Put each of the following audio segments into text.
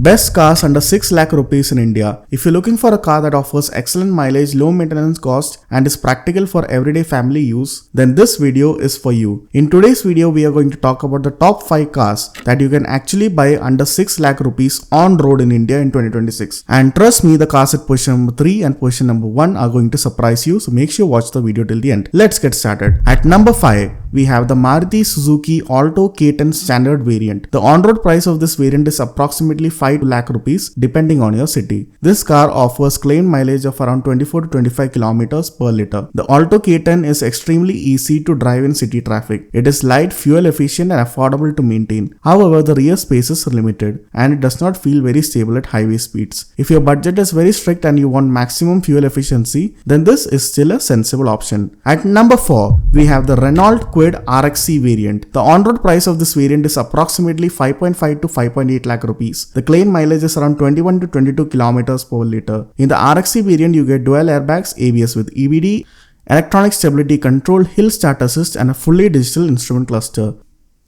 Best cars under 6 lakh rupees in India. If you're looking for a car that offers excellent mileage, low maintenance cost and is practical for everyday family use, then this video is for you. In today's video, we are going to talk about the top 5 cars that you can actually buy under 6 lakh rupees on road in India in 2026. And trust me, the cars at position number 3 and position number 1 are going to surprise you, so make sure you watch the video till the end. Let's get started. At number 5, we have the Maruti Suzuki Alto K10 standard variant. The on-road price of this variant is approximately 5 lakh rupees depending on your city. This car offers claimed mileage of around 24 to 25 kilometers per liter. The Alto K10 is extremely easy to drive in city traffic. It is light, fuel efficient and affordable to maintain. However, the rear space is limited and it does not feel very stable at highway speeds. If your budget is very strict and you want maximum fuel efficiency, then this is still a sensible option. At number 4, we have the Renault Kwid RXC variant. The on-road price of this variant is approximately 5.5 to 5.8 lakh rupees. The claimed mileage is around 21 to 22 kilometers per liter. In the RXC variant, you get dual airbags, ABS with EBD, electronic stability control, hill start assist and a fully digital instrument cluster.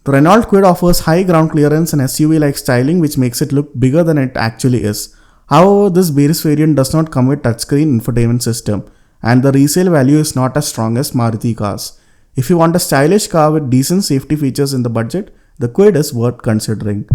The Renault Kwid offers high ground clearance and SUV-like styling which makes it look bigger than it actually is. However, this base variant does not come with touchscreen infotainment system and the resale value is not as strong as Maruti cars. If you want a stylish car with decent safety features in the budget, the Kwid is worth considering.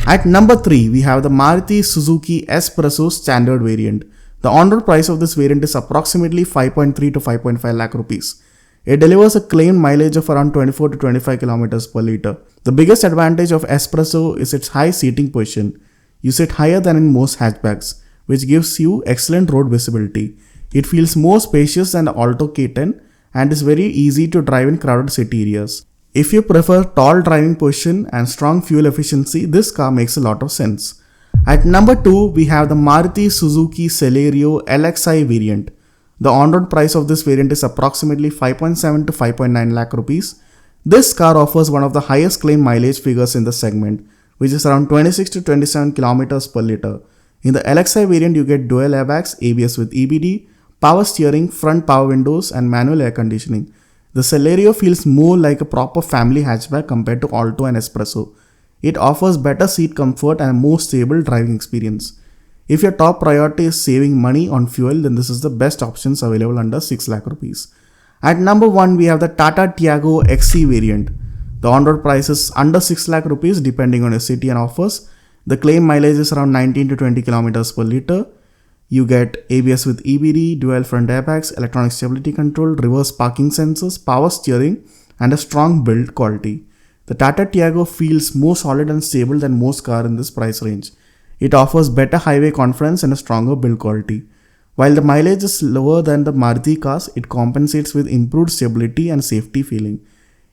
At number 3, we have the Maruti Suzuki S-Presso standard variant. The on-road price of this variant is approximately 5.3 to 5.5 lakh rupees. It delivers a claimed mileage of around 24 to 25 kilometers per liter. The biggest advantage of S-Presso is its high seating position. You sit higher than in most hatchbacks, which gives you excellent road visibility. It feels more spacious than the Alto K10 and is very easy to drive in crowded city areas. If you prefer tall driving position and strong fuel efficiency, this car makes a lot of sense. At number 2, we have the Maruti Suzuki Celerio LXi variant. The on-road price of this variant is approximately 5.7 to 5.9 lakh rupees. This car offers one of the highest claimed mileage figures in the segment, which is around 26 to 27 kilometers per liter. In the LXi variant, you get dual airbags, ABS with EBD, power steering, front power windows and manual air conditioning. The Celerio feels more like a proper family hatchback compared to Alto and S-Presso. It offers better seat comfort and a more stable driving experience. If your top priority is saving money on fuel, then this is the best options available under 6 lakh rupees. At number 1, we have the Tata Tiago XC variant. The on-road price is under 6 lakh rupees depending on your city and offers. The claim mileage is around 19 to 20 kilometers per liter. You get ABS with EBD, dual front airbags, electronic stability control, reverse parking sensors, power steering, and a strong build quality. The Tata Tiago feels more solid and stable than most cars in this price range. It offers better highway confidence and a stronger build quality. While the mileage is lower than the Maruti cars, it compensates with improved stability and safety feeling.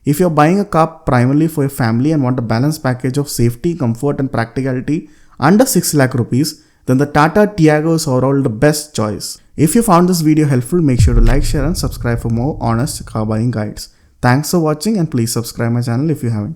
If you're buying a car primarily for your family and want a balanced package of safety, comfort, and practicality under 6 lakh rupees, then the Tata Tiago is overall the best choice. If you found this video helpful, make sure to like, share and subscribe for more honest car buying guides. Thanks for watching and please subscribe my channel if you haven't.